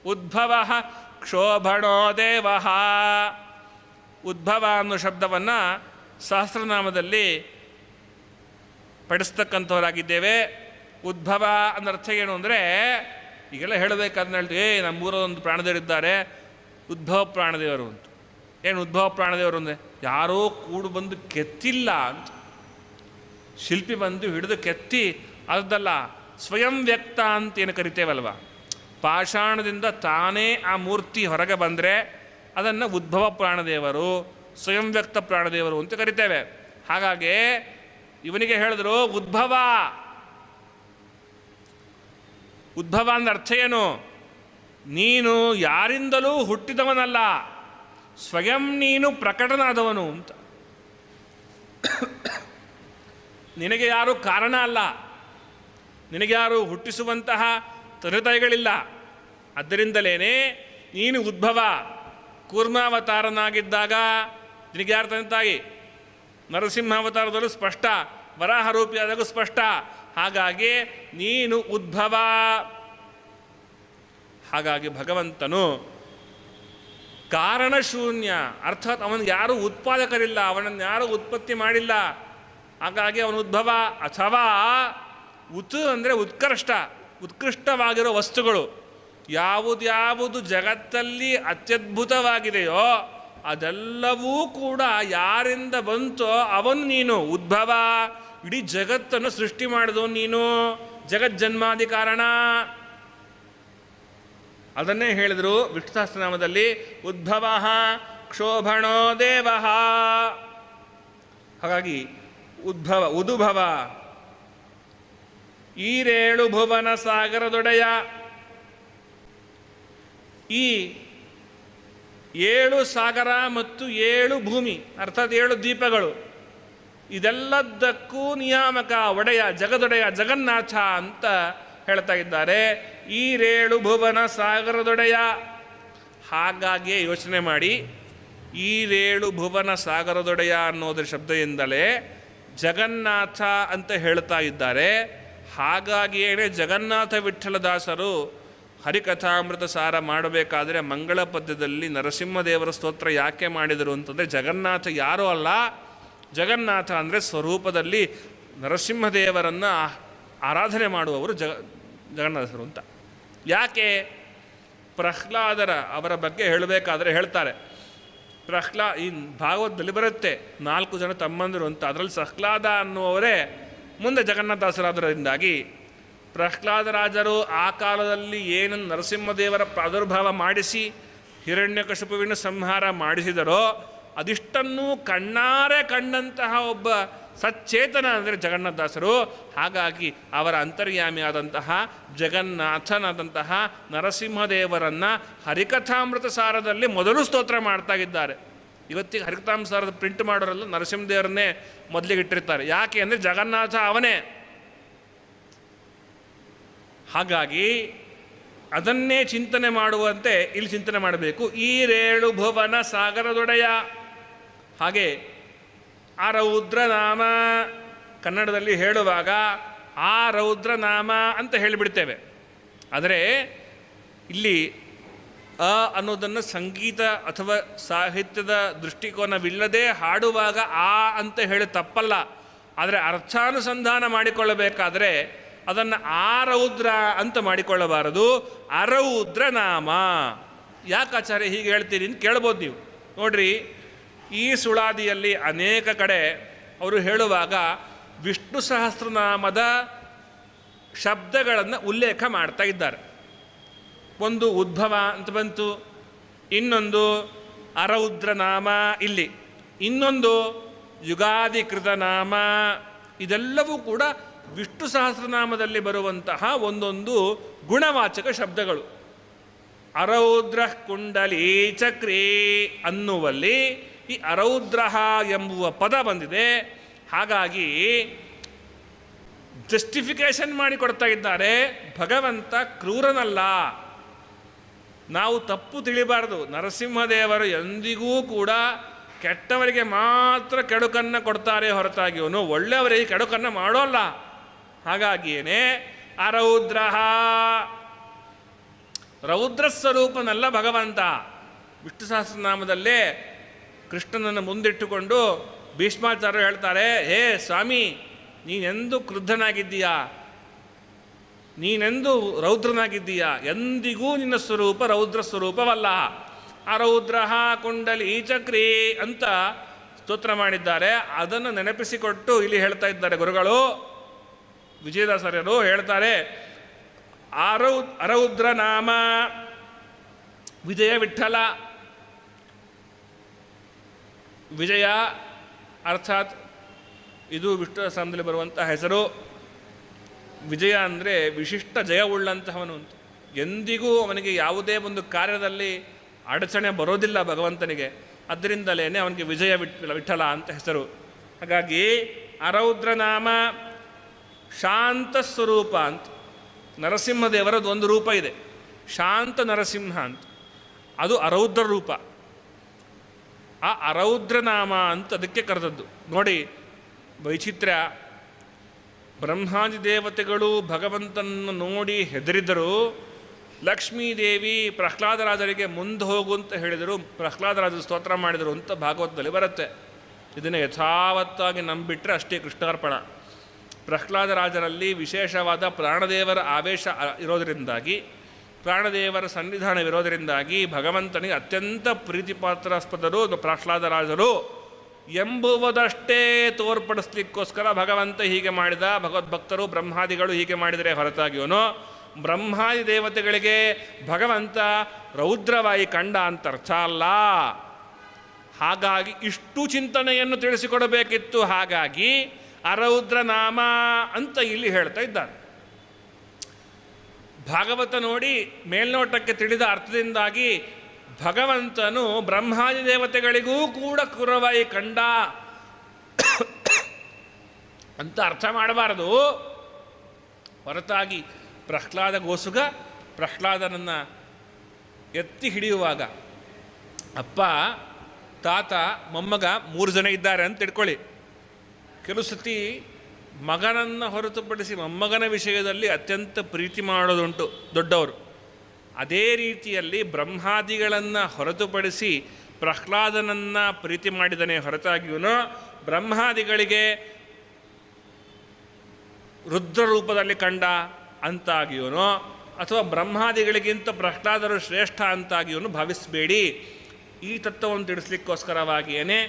ಉದ್ಭವ ಕ್ಷೋಭಣೋ ದೇವ. ಉದ್ಭವ ಅನ್ನೋ ಶಬ್ದವನ್ನು ಸಹಸ್ರನಾಮದಲ್ಲಿ ಪಡಿಸ್ತಕ್ಕಂಥವರಾಗಿದ್ದೇವೆ. ಉದ್ಭವ ಅನ್ನರ್ಥ ಏನು ಅಂದರೆ, ಈಗೆಲ್ಲ ಹೇಳಬೇಕಾದ್ರೆ ಹೇಳ್ತೀವಿ, ನಮ್ಮೂರೊಂದು ಪ್ರಾಣದೇವರಿದ್ದಾರೆ, ಉದ್ಭವ ಪ್ರಾಣದೇವರು ಅಂತ. ಏನು ಉದ್ಭವ ಪ್ರಾಣದೇವರು ಅಂದರೆ? ಯಾರೋ ಕೂಡು ಬಂದು ಕೆತ್ತಿಲ್ಲ ಅಂತ, ಶಿಲ್ಪಿ ಬಂದು ಹಿಡಿದು ಕೆತ್ತಿ ಅದಲ್ಲ, ಸ್ವಯಂ ವ್ಯಕ್ತ ಅಂತ ಏನು ಕರಿತೇವಲ್ವ, ಪಾಷಾಣದಿಂದ ತಾನೇ ಆ ಮೂರ್ತಿ ಹೊರಗೆ ಬಂದರೆ ಅದನ್ನು ಉದ್ಭವ ಪ್ರಾಣದೇವರು, ಸ್ವಯಂ ವ್ಯಕ್ತ ಪ್ರಾಣದೇವರು ಅಂತ ಕರಿತೇವೆ. ಹಾಗಾಗಿ ಇವನಿಗೆ ಹೇಳಿದ್ರು ಉದ್ಭವ. ಉದ್ಭವ ಅಂದ್ರೆ ಅರ್ಥ ಏನು? ನೀನು ಯಾರಿಂದಲೂ ಹುಟ್ಟಿದವನಲ್ಲ, ಸ್ವಯಂ ನೀನು ಪ್ರಕಟನಾದವನು ಅಂತ. ನಿನಗೆ ಯಾರೂ ಕಾರಣ ಅಲ್ಲ, ನಿನಗೆ ಯಾರು ಹುಟ್ಟಿಸುವಂತಹ ತಂದೆತಾಯಿಗಳಿಲ್ಲ. ಅದರಿಂದಲೇ ನೀನು ಉದ್ಭವ. ಕೂರ್ಮಾವತಾರನಾಗಿದ್ದಾಗ ನಿನಗೆ ಯಾರು ತಂದೆತಾಯಿ? ನರಸಿಂಹಾವತಾರದಲ್ಲೂ ಸ್ಪಷ್ಟ, ವರಾಹ ರೂಪಿಯಾದಾಗೂ ಸ್ಪಷ್ಟ. ಹಾಗಾಗಿ ನೀನು ಉದ್ಭವ. ಹಾಗಾಗಿ ಭಗವಂತನು ಕಾರಣಶೂನ್ಯ, ಅರ್ಥಾತ್ ಅವನಿಗೆ ಯಾರೂ ಉತ್ಪಾದಕರಿಲ್ಲ, ಅವನನ್ನು ಯಾರೂ ಉತ್ಪತ್ತಿ ಮಾಡಿಲ್ಲ. ಹಾಗಾಗಿ ಅವನು ಉದ್ಭವ. ಅಥವಾ ಉತ್ ಅಂದರೆ ಉತ್ಕೃಷ್ಟ, ಉತ್ಕೃಷ್ಟವಾಗಿರೋ ವಸ್ತುಗಳು. ಯಾವುದ್ಯಾವುದು ಜಗತ್ತಲ್ಲಿ ಅತ್ಯದ್ಭುತವಾಗಿದೆಯೋ ಅದೆಲ್ಲವೂ ಕೂಡ ಯಾರಿಂದ ಬಂತೋ ಅವನು ನೀನು ಉದ್ಭವ. ಇಡೀ ಜಗತ್ತನ್ನು ಸೃಷ್ಟಿ ಮಾಡಿದವನು ನೀನು, ಜಗಜ್ಜನ್ಮಾದಿ ಕಾರಣ. ಅದನ್ನೇ ಹೇಳಿದರು ವಿಷ್ಣು ಸಹಸ್ರನಾಮದಲ್ಲಿ, ಉದ್ಭವ ಕ್ಷೋಭಣೋ ದೇವ. ಹಾಗಾಗಿ ಉದ್ಭವ, ಉದುಭವ, ಈರೇಳು ಭುವನ ಸಾಗರದೊಡೆಯ. ಈ 7 ಸಾಗರ ಮತ್ತು 7 ಭೂಮಿ, ಅರ್ಥಾತ್ 7 ದ್ವೀಪಗಳು, ಇದೆಲ್ಲದಕ್ಕೂ ನಿಯಾಮಕ, ಒಡೆಯ, ಜಗದೊಡೆಯ, ಜಗನ್ನಾಥ ಅಂತ ಹೇಳ್ತಾ ಇದ್ದಾರೆ. ಈರೇಳು ಭುವನ ಸಾಗರದೊಡೆಯ. ಹಾಗಾಗಿಯೇ ಯೋಚನೆ ಮಾಡಿ, ಈರೇಳು ಭುವನ ಸಾಗರದೊಡೆಯ ಅನ್ನೋದ್ರ ಶಬ್ದದಿಂದಲೇ ಜಗನ್ನಾಥ ಅಂತ ಹೇಳ್ತಾ ಇದ್ದಾರೆ. ಹಾಗಾಗಿಯೇ ಜಗನ್ನಾಥ ವಿಠ್ಠಲದಾಸರು ಹರಿಕಥಾಮೃತ ಸಾರ ಮಾಡಬೇಕಾದರೆ ಮಂಗಳ ಪದ್ಯದಲ್ಲಿ ನರಸಿಂಹದೇವರ ಸ್ತೋತ್ರ ಯಾಕೆ ಮಾಡಿದರು ಅಂತಂದರೆ, ಜಗನ್ನಾಥ ಯಾರೂ ಅಲ್ಲ, ಜಗನ್ನಾಥ ಅಂದರೆ ಸ್ವರೂಪದಲ್ಲಿ ನರಸಿಂಹದೇವರನ್ನು ಆರಾಧನೆ ಮಾಡುವವರು ಜಗನ್ನಾಥರು ಅಂತ. ಯಾಕೆ? ಪ್ರಹ್ಲಾದರ ಅವರ ಬಗ್ಗೆ ಹೇಳಬೇಕಾದ್ರೆ ಹೇಳ್ತಾರೆ, ಈ ಭಾಗವತದಲ್ಲಿ ಬರುತ್ತೆ 4 ಜನ ತಮ್ಮಂದರು ಅಂತ. ಅದರಲ್ಲಿ ಪ್ರಹ್ಲಾದ ಅನ್ನುವವರೇ ಮುಂದೆ ಜಗನ್ನಾಥದಾಸರಾದರಿಂದಾಗಿ ಪ್ರಹ್ಲಾದರಾಜರು ಆ ಕಾಲದಲ್ಲಿ ಏನು ನರಸಿಂಹದೇವರ ಪ್ರಾದುರ್ಭಾವ ಮಾಡಿಸಿ ಹಿರಣ್ಯಕಶಿಪುವಿನ ಸಂಹಾರ ಮಾಡಿಸಿದರೋ ಅದಿಷ್ಟನ್ನೂ ಕಣ್ಣಾರೆ ಕಂಡಂತಹ ಒಬ್ಬ ಸಚ್ಚೇತನ ಅಂದರೆ ಜಗನ್ನಾಥದಾಸರು. ಹಾಗಾಗಿ ಅವರ ಅಂತರ್ಯಾಮಿಯಾದಂತಹ ಜಗನ್ನಾಥನಾದಂತಹ ನರಸಿಂಹದೇವರನ್ನು ಹರಿಕಥಾಮೃತ ಸಾರದಲ್ಲಿ ಮೊದಲು ಸ್ತೋತ್ರ ಮಾಡ್ತಾ ಇದ್ದಾರೆ. ಇವತ್ತಿಗೆ ಹರಿಕಥಾಮೃತ ಸಾರದ ಪ್ರಿಂಟ್ ಮಾಡೋರೆಲ್ಲ ನರಸಿಂಹದೇವರನ್ನೇ ಮೊದಲಿಗೆ ಇಟ್ಟಿರ್ತಾರೆ. ಯಾಕೆ ಅಂದರೆ ಜಗನ್ನಾಥ ಅವನೇ. ಹಾಗಾಗಿ ಅದನ್ನೇ ಚಿಂತನೆ ಮಾಡುವಂತೆ ಇಲ್ಲಿ ಚಿಂತನೆ ಮಾಡಬೇಕು. ಈರೇಳು ಭುವನ ಸಾಗರದೊಡೆಯ. ಹಾಗೆ ಆ ರೌದ್ರನಾಮ ಕನ್ನಡದಲ್ಲಿ ಹೇಳುವಾಗ ಆ ರೌದ್ರನಾಮ ಅಂತ ಹೇಳಿಬಿಡ್ತೇವೆ. ಆದರೆ ಇಲ್ಲಿ ಅ ಅನ್ನೋದನ್ನು ಸಂಗೀತ ಅಥವಾ ಸಾಹಿತ್ಯದ ದೃಷ್ಟಿಕೋನವಿಲ್ಲದೆ ಹಾಡುವಾಗ ಆ ಅಂತ ಹೇಳಿ ತಪ್ಪಲ್ಲ. ಆದರೆ ಅರ್ಥಾನುಸಂಧಾನ ಮಾಡಿಕೊಳ್ಳಬೇಕಾದರೆ ಅದನ್ನು ಆರೌದ್ರ ಅಂತ ಮಾಡಿಕೊಳ್ಳಬಾರದು, ಅರೌದ್ರನಾಮ. ಯಾಕೆ ಆಚಾರ್ಯ ಹೀಗೆ ಹೇಳ್ತೀರಿ ಅಂತ ಕೇಳ್ಬೋದು ನೀವು. ನೋಡ್ರಿ, ಈ ಸುಳಾದಿಯಲ್ಲಿ ಅನೇಕ ಕಡೆ ಅವರು ಹೇಳುವಾಗ ವಿಷ್ಣು ಸಹಸ್ರನಾಮದ ಶಬ್ದಗಳನ್ನು ಉಲ್ಲೇಖ ಮಾಡ್ತಾ ಇದ್ದಾರೆ. ಒಂದು ಉದ್ಭವ ಅಂತ ಬಂತು, ಇನ್ನೊಂದು ಅರೌದ್ರನಾಮ ಇಲ್ಲಿ, ಇನ್ನೊಂದು ಯುಗಾಧಿಕೃತ ನಾಮ. ಇದೆಲ್ಲವೂ ಕೂಡ ವಿಷ್ಣು ಸಹಸ್ರನಾಮದಲ್ಲಿ ಬರುವಂತಹ ಒಂದೊಂದು ಗುಣವಾಚಕ ಶಬ್ದಗಳು. ಅರೌದ್ರ ಕುಂಡಲಿ ಚಕ್ರಿ ಅನ್ನುವಲ್ಲಿ ಈ ಅರೌದ್ರ ಎಂಬುವ ಪದ ಬಂದಿದೆ. ಹಾಗಾಗಿ ಜಸ್ಟಿಫಿಕೇಶನ್ ಮಾಡಿಕೊಡ್ತಾ ಇದ್ದಾರೆ, ಭಗವಂತ ಕ್ರೂರನಲ್ಲ. ನಾವು ತಪ್ಪು ತಿಳಿಬಾರ್ದು. ನರಸಿಂಹದೇವರು ಎಂದಿಗೂ ಕೂಡ ಕೆಟ್ಟವರಿಗೆ ಮಾತ್ರ ಕೆಡುಕನ್ನು ಕೊಡ್ತಾರೆ ಹೊರತಾಗಿ ಅವನು ಒಳ್ಳೆಯವರಿಗೆ ಕೆಡುಕನ್ನು ಮಾಡೋಲ್ಲ. ಹಾಗಾಗಿಯೇ ಅರೌದ್ರ ರೌದ್ರ ಸ್ವರೂಪನಲ್ಲ ಭಗವಂತ. ವಿಷ್ಣು ಸಹಸ್ರನಾಮದಲ್ಲೇ ಕೃಷ್ಣನನ್ನು ಮುಂದಿಟ್ಟುಕೊಂಡು ಭೀಷ್ಮಾಚಾರ್ಯರು ಹೇಳ್ತಾರೆ, ಹೇ ಸ್ವಾಮಿ, ನೀನೆಂದು ಕ್ರುದ್ಧನಾಗಿದ್ದೀಯಾ, ನೀನೆಂದು ರೌದ್ರನಾಗಿದ್ದೀಯಾ, ಎಂದಿಗೂ ನಿನ್ನ ಸ್ವರೂಪ ರೌದ್ರ ಸ್ವರೂಪವಲ್ಲ. ಅರೌದ್ರ ಕುಂಡಲಿ ಚಕ್ರಿ ಅಂತ ಸ್ತೋತ್ರ ಮಾಡಿದ್ದಾರೆ. ಅದನ್ನು ನೆನಪಿಸಿಕೊಟ್ಟು ಇಲ್ಲಿ ಹೇಳ್ತಾ ಇದ್ದಾರೆ ಗುರುಗಳು. ವಿಜಯದಾಸರ್ಯರು ಹೇಳ್ತಾರೆ, ಅರೌದ್ರ ನಾಮ ವಿಜಯ ವಿಠಲ. ವಿಜಯ ಅರ್ಥಾತ್ ಇದು ವಿಷ್ಣು ಸಹಸ್ರನಾಮದಲ್ಲಿ ಬರುವಂಥ ಹೆಸರು. ವಿಜಯ ಅಂದರೆ ವಿಶಿಷ್ಟ ಜಯವುಳ್ಳಂತಹವನು ಅಂತ. ಎಂದಿಗೂ ಅವನಿಗೆ ಯಾವುದೇ ಒಂದು ಕಾರ್ಯದಲ್ಲಿ ಅಡಚಣೆ ಬರೋದಿಲ್ಲ ಭಗವಂತನಿಗೆ. ಅದರಿಂದಲೇ ಅವನಿಗೆ ವಿಜಯ ವಿಠಲ ಅಂತ ಹೆಸರು. ಹಾಗಾಗಿ ಅರೌದ್ರನಾಮ ಶಾಂತ ಸ್ವರೂಪ ಅಂತ. ನರಸಿಂಹದೇವರದ್ದು ಒಂದು ರೂಪ ಇದೆ, ಶಾಂತ ನರಸಿಂಹ ಅಂತ. ಅದು ಅರೌದ್ರ ರೂಪ. ಆ ಅರೌದ್ರನಾಮ ಅಂತ ಅದಕ್ಕೆ ಕರೆದದ್ದು. ನೋಡಿ ವೈಚಿತ್ರ್ಯ. ಬ್ರಹ್ಮಾದಿ ದೇವತೆಗಳು ಭಗವಂತನನ್ನು ನೋಡಿ ಹೆದರಿದರು. ಲಕ್ಷ್ಮೀದೇವಿ ಪ್ರಹ್ಲಾದರಾಜರಿಗೆ ಮುಂದೆ ಹೋಗು ಅಂತ ಹೇಳಿದರು. ಪ್ರಹ್ಲಾದರಾಜರು ಸ್ತೋತ್ರ ಮಾಡಿದರು ಅಂತ ಭಾಗವತದಲ್ಲಿ ಬರುತ್ತೆ. ಇದನ್ನು ಯಥಾವತ್ತಾಗಿ ನಂಬಿಟ್ರೆ ಅಷ್ಟೇ ಕೃಷ್ಣಾರ್ಪಣ. ಪ್ರಹ್ಲಾದರಾಜರಲ್ಲಿ ವಿಶೇಷವಾದ ಪ್ರಾಣದೇವರ ಆವೇಶ ಇರೋದರಿಂದಾಗಿ, ಪ್ರಾಣದೇವರ ಸನ್ನಿಧಾನವಿರೋದರಿಂದಾಗಿ ಭಗವಂತನಿಗೆ ಅತ್ಯಂತ ಪ್ರೀತಿಪಾತ್ರಾಸ್ಪದರು ಪ್ರಹ್ಲಾದರಾಜರು ಎಂಬುವುದಷ್ಟೇ ತೋರ್ಪಡಿಸ್ಲಿಕ್ಕೋಸ್ಕರ ಭಗವಂತ ಹೀಗೆ ಮಾಡಿದ. ಭಗವದ್ಭಕ್ತರು ಬ್ರಹ್ಮಾದಿಗಳು ಹೀಗೆ ಮಾಡಿದರೆ ಹೊರತಾಗಿಯವನು ಬ್ರಹ್ಮಾದಿ ದೇವತೆಗಳಿಗೆ ಭಗವಂತ ರೌದ್ರವಾಯಿ ಕಂಡ ಅಂತ ಅರ್ಥ ಅಲ್ಲ. ಹಾಗಾಗಿ ಇಷ್ಟು ಚಿಂತನೆಯನ್ನು ತಿಳಿಸಿಕೊಡಬೇಕಿತ್ತು. ಹಾಗಾಗಿ ಅರೌದ್ರನಾಮ ಅಂತ ಇಲ್ಲಿ ಹೇಳ್ತಾ ಇದ್ದಾನೆ. ಭಾಗವತ ನೋಡಿ ಮೇಲ್ನೋಟಕ್ಕೆ ತಿಳಿದ ಅರ್ಥದಿಂದಾಗಿ ಭಗವಂತನು ಬ್ರಹ್ಮಾದಿ ದೇವತೆಗಳಿಗೂ ಕೂಡ ಕುರವಾಯಿ ಕಂಡ ಅಂತ ಅರ್ಥ ಮಾಡಬಾರದು. ಹೊರತಾಗಿ ಪ್ರಹ್ಲಾದ ಗೋಸುಗ ಪ್ರಹ್ಲಾದನನ್ನು ಎತ್ತಿ ಹಿಡಿಯುವಾಗ ಅಪ್ಪ, ತಾತ, ಮೊಮ್ಮಗ 3 ಜನ ಇದ್ದಾರೆ ಅಂತ ತಿಳ್ಕೊಳ್ಳಿ. ಕೆಲವು ಸತಿ ಮಗನನ್ನು ಹೊರತುಪಡಿಸಿ ಮೊಮ್ಮಗನ ವಿಷಯದಲ್ಲಿ ಅತ್ಯಂತ ಪ್ರೀತಿ ಮಾಡೋದುಂಟು ದೊಡ್ಡವರು. ಅದೇ ರೀತಿಯಲ್ಲಿ ಬ್ರಹ್ಮಾದಿಗಳನ್ನು ಹೊರತುಪಡಿಸಿ ಪ್ರಹ್ಲಾದನನ್ನು ಪ್ರೀತಿ ಮಾಡಿದನೇ ಹೊರತಾಗಿಯೂ ಬ್ರಹ್ಮಾದಿಗಳಿಗೆ ರುದ್ರ ರೂಪದಲ್ಲಿ ಕಂಡ ಅಂತಾಗಿಯೂ ಅಥವಾ ಬ್ರಹ್ಮಾದಿಗಳಿಗಿಂತ ಪ್ರಹ್ಲಾದರು ಶ್ರೇಷ್ಠ ಅಂತಾಗಿಯೂ ಭಾವಿಸಬೇಡಿ. ಈ ತತ್ವವನ್ನು ತಿಳಿಸ್ಲಿಕ್ಕೋಸ್ಕರವಾಗಿಯೇ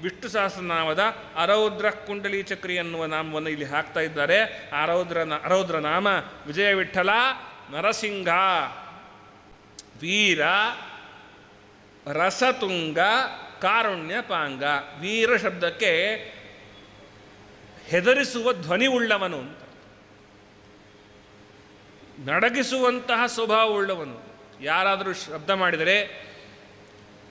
ವಿಷ್ಣು ಸಹಸ್ರನಾಮದ ಅರೌದ್ರ ಕುಂಡಲಿ ಚಕ್ರಿ ಅನ್ನುವ ನಾಮವನ್ನು ಇಲ್ಲಿ ಹಾಕ್ತಾ ಇದ್ದಾರೆ. ಅರೌದ್ರ ನಾಮ ವಿಜಯ ವಿಠಲ ನರಸಿಂಹ ವೀರ ರಸತುಂಗ ಕಾರುಣ್ಯಪಾಂಗ. ವೀರ ಶಬ್ದಕ್ಕೆ ಹೆದರಿಸುವ ಧ್ವನಿ ಉಳ್ಳವನು ಅಂತ, ನಡಗಿಸುವಂತಹ ಸ್ವಭಾವ ಉಳ್ಳವನು. ಯಾರಾದರೂ ಶಬ್ದ ಮಾಡಿದರೆ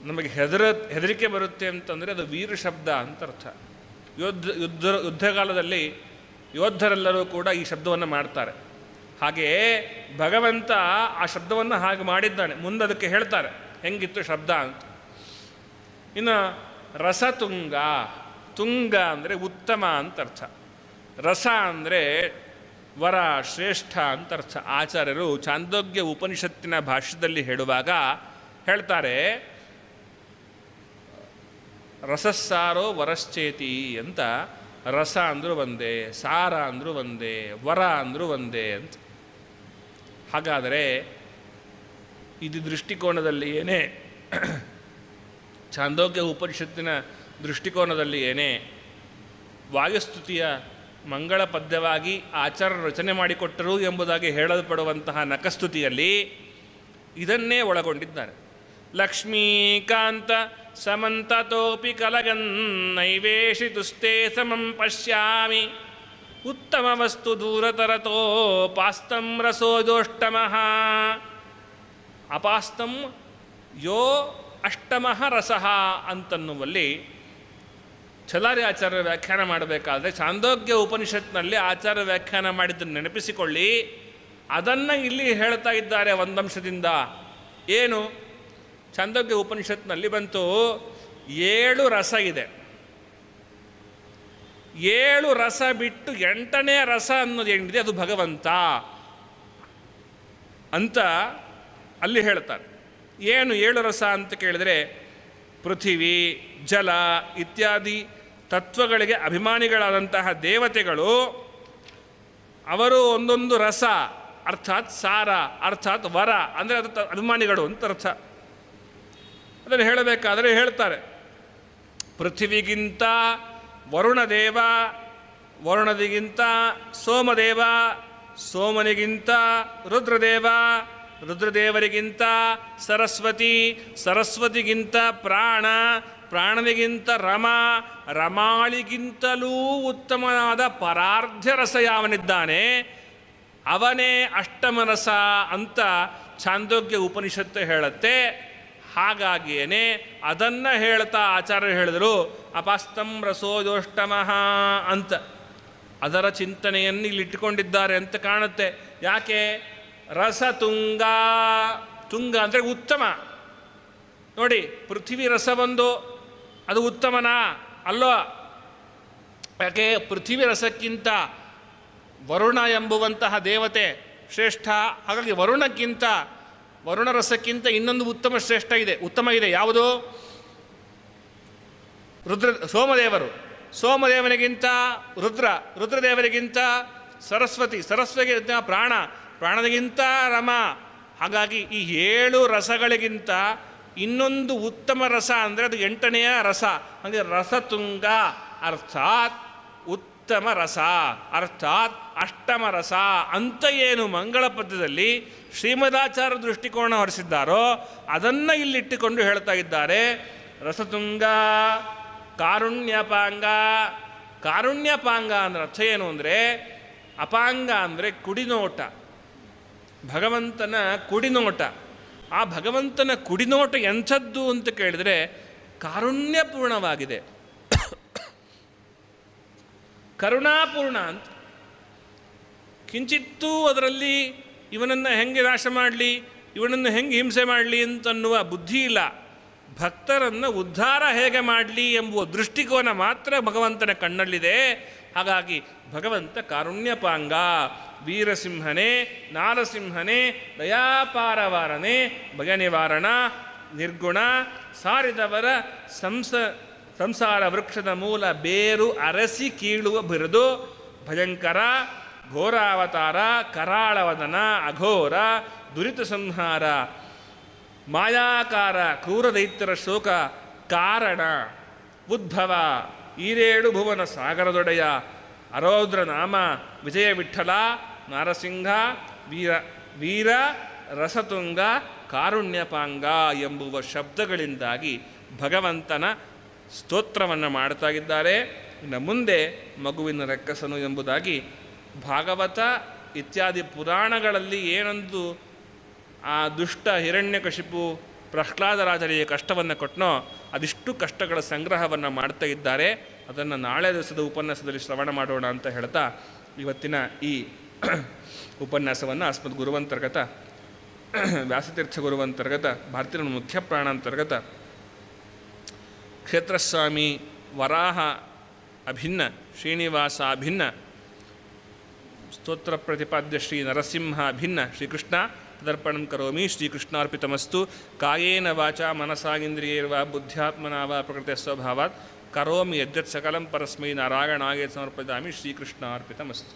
ನಮಗೆ ಹೆದರಿಕೆ ಬರುತ್ತೆ ಅಂತಂದರೆ ಅದು ವೀರ ಶಬ್ದ ಅಂತ ಅರ್ಥ. ಯುದ್ಧಕಾಲದಲ್ಲಿ ಯೋಧರೆಲ್ಲರೂ ಕೂಡ ಈ ಶಬ್ದವನ್ನು ಮಾಡ್ತಾರೆ. ಹಾಗೆಯೇ ಭಗವಂತ ಆ ಶಬ್ದವನ್ನು ಹಾಗೆ ಮಾಡಿದ್ದಾನೆ. ಮುಂದೆ ಅದಕ್ಕೆ ಹೇಳ್ತಾರೆ ಹೆಂಗಿತ್ತು ಶಬ್ದ ಅಂತ. ಇನ್ನು ರಸತುಂಗ, ತುಂಗ ಅಂದರೆ ಉತ್ತಮ ಅಂತ ಅರ್ಥ. ರಸ ಅಂದರೆ ವರ, ಶ್ರೇಷ್ಠ ಅಂತ ಅರ್ಥ. ಆಚಾರ್ಯರು ಛಾಂದೋಗ್ಯ ಉಪನಿಷತ್ತಿನ ಭಾಷ್ಯದಲ್ಲಿ ಹೇಳುವಾಗ ಹೇಳ್ತಾರೆ, ರಸಸ್ಸಾರೋ ವರಶ್ಚೇತಿ ಅಂತ. ರಸ ಅಂದರೂ ಒಂದೇ, ಸಾರ ಅಂದರೂ ಒಂದೇ, ವರ ಅಂದರೂ ಒಂದೇ ಅಂತ. ಹಾಗಾದರೆ ಇದು ದೃಷ್ಟಿಕೋನದಲ್ಲಿ ಏನೇ, ಛಾಂದೋಗ್ಯ ಉಪನಿಷತ್ತಿನ ದೃಷ್ಟಿಕೋನದಲ್ಲಿ ಏನೇ ವಾಯುಸ್ತುತಿಯ ಮಂಗಳ ಪದ್ಯವಾಗಿ ಆಚಾರ್ಯರು ರಚನೆ ಮಾಡಿಕೊಟ್ಟರು ಎಂಬುದಾಗಿ ಹೇಳಲ್ಪಡುವಂತಹ ನಖಸ್ತುತಿಯಲ್ಲಿ ಇದನ್ನೇ ಒಳಗೊಂಡಿದ್ದಾರೆ. ಲಕ್ಷ್ಮೀಕಾಂತ ಸಮಂತತೋಪಿ ಕಲಗನ್ನೈವೇಶಿತುಸ್ತೆ ಸಮಂ ಪಶ್ಯಾಮಿ ಉತ್ತಮ ವಸ್ತು ದೂರತರತೋ ಪಾಸ್ತಂ ರಸೋಜೋಷ್ಟಮಃ. ಅಪಾಸ್ತಂ ಯೋ ಅಷ್ಟಮಃ ರಸಃ ಅಂತನ್ನುವಲ್ಲಿ ಛಲಾರಿ ಆಚಾರ್ಯ ವ್ಯಾಖ್ಯಾನ ಮಾಡಬೇಕಾದ್ರೆ ಛಾಂದೋಗ್ಯ ಉಪನಿಷತ್ನಲ್ಲಿ ಆಚಾರ್ಯ ವ್ಯಾಖ್ಯಾನ ಮಾಡಿದ್ದನ್ನು ನೆನಪಿಸಿಕೊಳ್ಳಿ. ಅದನ್ನು ಇಲ್ಲಿ ಹೇಳ್ತಾ ಇದ್ದಾರೆ ಒಂದಂಶದಿಂದ. ಏನು? ಛಾಂದೋಗ್ಯ ಉಪನಿಷತ್ನಲ್ಲಿ ಬಂತು 7 ರಸ ಇದೆ. 7 ರಸ ಬಿಟ್ಟು 8ನೇ ರಸ ಅನ್ನೋದು ಏನಿದೆ ಅದು ಭಗವಂತ ಅಂತ ಅಲ್ಲಿ ಹೇಳ್ತಾರೆ. ಏನು 7 ರಸ ಅಂತ ಕೇಳಿದರೆ, ಪೃಥಿವಿ, ಜಲ ಇತ್ಯಾದಿ ತತ್ವಗಳಿಗೆ ಅಭಿಮಾನಿಗಳಾದಂತಹ ದೇವತೆಗಳು ಅವರು ಒಂದೊಂದು ರಸ ಅರ್ಥಾತ್ ಸಾರ ಅರ್ಥಾತ್ ವರ ಅಂದರೆ ಅದು ಅಭಿಮಾನಿಗಳು ಅಂತ ಅರ್ಥ. ಅದನ್ನು ಹೇಳಬೇಕಾದರೆ ಹೇಳ್ತಾರೆ, ಪೃಥ್ವಿಗಿಂತ ವರುಣದೇವ, ವರುಣದಿಗಿಂತ ಸೋಮದೇವ, ಸೋಮನಿಗಿಂತ ರುದ್ರದೇವ, ರುದ್ರದೇವರಿಗಿಂತ ಸರಸ್ವತಿ, ಸರಸ್ವತಿಗಿಂತ ಪ್ರಾಣ, ಪ್ರಾಣನಿಗಿಂತ ರಮ, ರಮಾಳಿಗಿಂತಲೂ ಉತ್ತಮನಾದ ಪರಾರ್ಧ್ಯ ರಸ ಯಾವನಿದ್ದಾನೆ ಅವನೇ ಅಷ್ಟಮರಸ ಅಂತ ಛಾಂದೋಗ್ಯ ಉಪನಿಷತ್ತು ಹೇಳುತ್ತೆ. ಹಾಗಾಗಿಯೇ ಅದನ್ನು ಹೇಳ್ತಾ ಆಚಾರ್ಯರು ಹೇಳಿದರು ಅಪಾಸ್ತಂ ರಸೋಜೋಷ್ಟಮಃ ಅಂತ. ಅದರ ಚಿಂತನೆಯನ್ನು ಇಲ್ಲಿಟ್ಟುಕೊಂಡಿದ್ದಾರೆ ಅಂತ ಕಾಣುತ್ತೆ. ಯಾಕೆ? ರಸ ತುಂಗ, ತುಂಗ ಅಂದರೆ ಉತ್ತಮ. ನೋಡಿ, ಪೃಥ್ವಿ ರಸ ಒಂದು ಅದು ಉತ್ತಮನಾ? ಅಲ್ಲೋ. ಯಾಕೆ? ಪೃಥ್ವಿ ರಸಕ್ಕಿಂತ ವರುಣ ಎಂಬುವಂತಹ ದೇವತೆ ಶ್ರೇಷ್ಠ. ಹಾಗಾಗಿ ವರುಣಕ್ಕಿಂತ, ವರುಣ ರಸಕ್ಕಿಂತ ಇನ್ನೊಂದು ಉತ್ತಮ ಇದೆ. ಯಾವುದು? ಸೋಮದೇವರು. ಸೋಮದೇವನಿಗಿಂತ ರುದ್ರ, ರುದ್ರದೇವರಿಗಿಂತ ಸರಸ್ವತಿ, ಸರಸ್ವತಿಗಿಂತ ಪ್ರಾಣ, ಪ್ರಾಣನಿಗಿಂತ ರಮ. ಹಾಗಾಗಿ ಈ 7 ರಸಗಳಿಗಿಂತ ಇನ್ನೊಂದು ಉತ್ತಮ ರಸ ಅಂದರೆ ಅದು 8ನೆಯ ರಸ. ಹಾಗೆ ರಸತುಂಗ ಅರ್ಥಾತ್ ಉತ್ತಮ ರಸ ಅರ್ಥಾತ್ ಅಷ್ಟಮ ರಸ ಅಂತ ಏನು ಮಂಗಳ ಪದ್ಯದಲ್ಲಿ ಶ್ರೀಮದಾಚಾರ್ಯ ದೃಷ್ಟಿಕೋನ ಹೊರಿಸಿದ್ದಾರೋ ಅದನ್ನು ಇಲ್ಲಿಟ್ಟುಕೊಂಡು ಹೇಳ್ತಾ ಇದ್ದಾರೆ. ರಸತುಂಗ ಕಾರುಣ್ಯಪಾಂಗ. ಕಾರುಣ್ಯಪಾಂಗ ಅಂದರೆ ಅರ್ಥ ಏನು ಅಂದರೆ, ಅಪಾಂಗ ಅಂದರೆ ಕುಡಿನೋಟ, ಭಗವಂತನ ಕುಡಿನೋಟ. ಆ ಭಗವಂತನ ಕುಡಿನೋಟ ಎಂಥದ್ದು ಅಂತ ಕೇಳಿದರೆ ಕಾರುಣ್ಯಪೂರ್ಣವಾಗಿದೆ, ಕರುಣಾಪೂರ್ಣ ಅಂತ. ಕಿಂಚಿತ್ತೂ ಅದರಲ್ಲಿ ಇವನನ್ನು ಹೆಂಗೆ ನಾಶ ಮಾಡಲಿ, ಇವನನ್ನು ಹೆಂಗೆ ಹಿಂಸೆ ಮಾಡಲಿ ಅಂತನ್ನುವ ಬುದ್ಧಿ ಇಲ್ಲ. ಭಕ್ತರನ್ನು ಉದ್ಧಾರ ಹೇಗೆ ಮಾಡಲಿ ಎಂಬುವ ದೃಷ್ಟಿಕೋನ ಮಾತ್ರ ಭಗವಂತನ ಕಣ್ಣಲ್ಲಿದೆ. ಹಾಗಾಗಿ ಭಗವಂತ ಕಾರುಣ್ಯಪಾಂಗ. ವೀರಸಿಂಹನೇ, ನಾರಸಿಂಹನೇ, ದಯಾಪಾರವಾರನೇ, ಭಯ ನಿವಾರಣ, ನಿರ್ಗುಣ, ಸಾರಿದವರ ಸಂಸಾರ ವೃಕ್ಷದ ಮೂಲ ಬೇರು ಅರಸಿ ಕೀಳುವ ಬಿರುದು, ಭಯಂಕರ, ಘೋರಾವತಾರ, ಕರಾಳವದನ, ಅಘೋರ, ದುರಿತ ಸಂಹಾರ, ಮಾಯಾಕಾರ, ಕ್ರೂರ ದೈತ್ಯರ ಶೋಕ ಕಾರಣ, ಉದ್ಭವ, ಈರೇಳು ಭುವನ ಸಾಗರದೊಡೆಯ, ಅರೌದ್ರ ನಾಮ, ವಿಜಯ ವಿಠಲ, ನಾರಸಿಂಹ, ವೀರ ರಸತುಂಗ, ಕಾರುಣ್ಯಪಾಂಗ ಎಂಬುವ ಶಬ್ದಗಳಿಂದಾಗಿ ಭಗವಂತನ ಸ್ತೋತ್ರವನ್ನು ಮಾಡ್ತಾ ಇದ್ದಾರೆ. ಇನ್ನು ಮುಂದೆ ಮಗುವಿನ ರಕ್ಕಸನು ಎಂಬುದಾಗಿ ಭಾಗವತ ಇತ್ಯಾದಿ ಪುರಾಣಗಳಲ್ಲಿ ಏನೊಂದು ಆ ದುಷ್ಟ ಹಿರಣ್ಯಕಶಿಪು ಪ್ರಹ್ಲಾದರಾಜರಿಗೆ ಕಷ್ಟವನ್ನು ಕೊಟ್ಟನೋ ಅದಿಷ್ಟು ಕಷ್ಟಗಳ ಸಂಗ್ರಹವನ್ನು ಮಾಡ್ತಾ ಇದ್ದಾರೆ. ಅದನ್ನು ನಾಳೆ ದಿವಸದ ಉಪನ್ಯಾಸದಲ್ಲಿ ಶ್ರವಣ ಮಾಡೋಣ ಅಂತ ಹೇಳ್ತಾ ಇವತ್ತಿನ ಈ ಉಪನ್ಯಾಸವನ್ನು ಅಸ್ಮದ್ ಗುರುವಂತರ್ಗತ ವ್ಯಾಸತೀರ್ಥ ಗುರುವಂತರ್ಗತ ಭಾರತೀಯ ಮುಖ್ಯ ಪ್ರಾಣಾಂತರ್ಗತ ಕ್ಷೇತ್ರಸ್ವಾಮಿ ವರಾಹ ಅಭಿನ್ನ ಶ್ರೀನಿವಾಸ ಅಭಿನ್ನ ಸ್ತೋತ್ರ ಪ್ರತಿಪಾದ್ಯ ಶ್ರೀ ನರಸಿಂಹ ಅಭಿನ್ನ ಶ್ರೀಕೃಷ್ಣ ತದರ್ಪಣಂ ಕರೋಮಿ. ಶ್ರೀಕೃಷ್ಣಾರ್ಪಿತಮಸ್ತು. ಕಾಯೇನ ವಾಚಾ ಮನಸಾಗಿಂದ್ರಿಯೈರ್ವಾ ಬುದ್ಧ್ಯಾತ್ಮನಾ ವಾ ಪ್ರಕೃತಿಯ ಸ್ವಭಾವಾತ್ ಕರೋಮಿ ಯದ್ಯತ್ ಸಕಲಂ ಪರಸ್ಮೈ ನಾರಾಯಣಾಯ ಸಮರ್ಪಯಾಮಿ. ಶ್ರೀಕೃಷ್ಣಾರ್ಪಿತಮಸ್ತು.